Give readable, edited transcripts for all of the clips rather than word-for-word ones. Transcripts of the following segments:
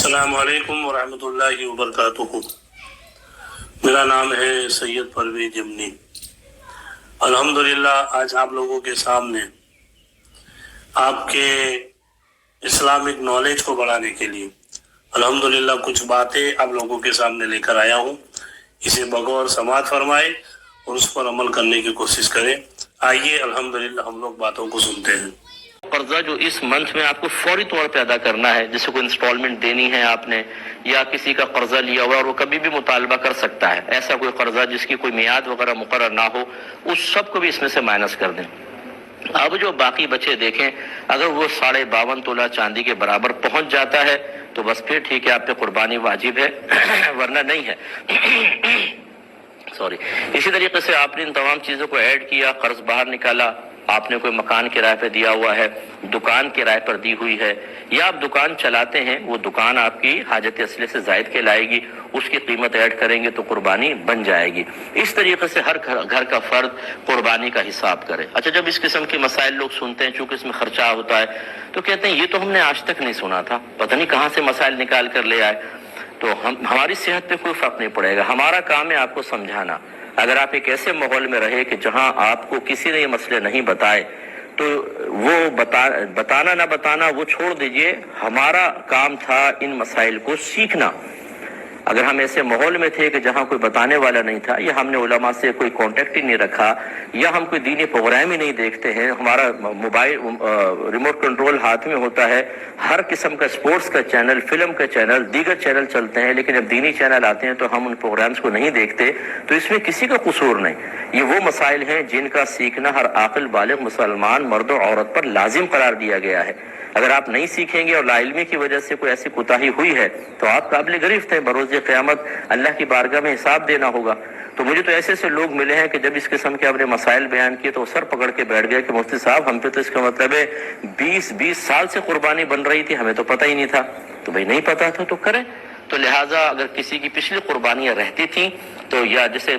السلام علیکم ورحمۃ اللہ وبرکاتہ۔ میرا نام ہے سید پرویز جمنی۔ الحمدللہ آج آپ لوگوں کے سامنے آپ کے اسلامک نالج کو بڑھانے کے لیے الحمدللہ کچھ باتیں آپ لوگوں کے سامنے لے کر آیا ہوں۔ اسے بغور سماعت فرمائے اور اس پر عمل کرنے کی کوشش کریں۔ آئیے الحمدللہ ہم لوگ باتوں کو سنتے ہیں۔ قرضہ جو اس منتھ میں آپ کو فوری طور پہ ادا کرنا ہے، جیسے کوئی انسٹالمنٹ دینی ہے آپ نے، یا کسی کا قرضہ لیا ہوا اور وہ کبھی بھی مطالبہ کر سکتا ہے، ایسا کوئی قرضہ جس کی کوئی میعاد وغیرہ مقرر نہ ہو، اس سب کو بھی اس میں سے مائنس کر دیں۔ اب جو باقی بچے دیکھیں، اگر وہ 52.5 تولہ چاندی کے برابر پہنچ جاتا ہے تو بس پھر ٹھیک ہے، آپ پہ قربانی واجب ہے، ورنہ نہیں ہے۔ سوری۔ اسی طریقے سے آپ نے ان تمام چیزوں کو ایڈ کیا، قرض باہر نکالا، آپ نے کوئی مکان کرائے پہ دیا ہوا ہے، دکان کرائے پر دی ہوئی ہے، یا آپ دکان چلاتے ہیں، وہ دکان آپ کی حاجت اصلیہ سے زائد کے لائے گی، اس کی قیمت ایڈ کریں گے تو قربانی بن جائے گی۔ اس طریقے سے ہر گھر کا فرد قربانی کا حساب کرے۔ اچھا، جب اس قسم کے مسائل لوگ سنتے ہیں، چونکہ اس میں خرچہ ہوتا ہے، تو کہتے ہیں یہ تو ہم نے آج تک نہیں سنا تھا، پتہ نہیں کہاں سے مسائل نکال کر لے آئے۔ تو ہماری صحت پہ کوئی فرق نہیں پڑے گا، ہمارا کام ہے آپ کو سمجھانا۔ اگر آپ ایک ایسے ماحول میں رہے کہ جہاں آپ کو کسی نے یہ مسئلے نہیں بتائے، تو وہ بتانا نہ بتانا وہ چھوڑ دیجئے، ہمارا کام تھا ان مسائل کو سیکھنا۔ اگر ہم ایسے ماحول میں تھے کہ جہاں کوئی بتانے والا نہیں تھا، یا ہم نے علماء سے کوئی کانٹیکٹ ہی نہیں رکھا، یا ہم کوئی دینی پروگرام ہی نہیں دیکھتے ہیں، ہمارا موبائل ریموٹ کنٹرول ہاتھ میں ہوتا ہے، ہر قسم کا سپورٹس کا چینل، فلم کا چینل، دیگر چینل چلتے ہیں، لیکن جب دینی چینل آتے ہیں تو ہم ان پروگرامز کو نہیں دیکھتے، تو اس میں کسی کا قصور نہیں۔ یہ وہ مسائل ہیں جن کا سیکھنا ہر عاقل بالغ مسلمان مرد و عورت پر لازم قرار دیا گیا ہے۔ اگر آپ نہیں سیکھیں گے اور لا علمی کی وجہ سے کوئی ایسی کوتاہی ہوئی ہے تو آپ قابل گرفت ہیں، بروز قیامت اللہ کی بارگاہ میں حساب دینا ہوگا۔ تو مجھے تو ایسے سے لوگ ملے ہیں کہ جب اس قسم کے اپنے مسائل بیان کیے تو سر پکڑ کے بیٹھ گئے کہ مفتی صاحب ہم پہ تو اس کا مطلب ہے 20 سال سے قربانی بن رہی تھی، ہمیں تو پتہ ہی نہیں تھا۔ تو بھئی نہیں پتہ تھا تو کریں۔ تو لہٰذا اگر کسی کی پچھلی قربانیاں رہتی تھیں تو یا جسے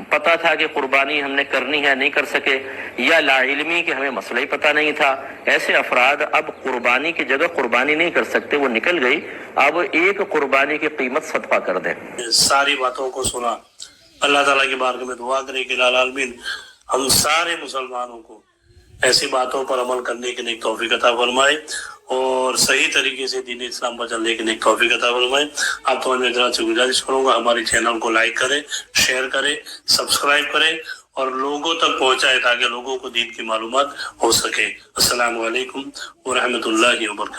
پتہ تھا کہ قربانی ہم نے کرنی ہے نہیں کر سکے، یا لا علمی کہ ہمیں مسئلہ ہی پتہ نہیں تھا، ایسے افراد اب قربانی کی جگہ قربانی نہیں کر سکتے، وہ نکل گئی، اب ایک قربانی کی قیمت صدقہ کر دیں۔ ساری باتوں کو سنا، اللہ تعالیٰ کی بارگاہ میں دعا کرے کہ الٰہ العالمین ہم سارے مسلمانوں کو ایسی باتوں پر عمل کرنے کے نیک توفیق عطا فرمائے اور صحیح طریقے سے دین اسلام پر چلنے کے نیک توفیق عطا فرمائے۔ آپ تو میں حضرات سے گزارش کروں گا ہمارے چینل کو لائک کریں، شیئر کریں، سبسکرائب کریں اور لوگوں تک پہنچائے تاکہ لوگوں کو دین کی معلومات ہو سکے۔ السلام علیکم ورحمۃ اللہ وبرکاتہ۔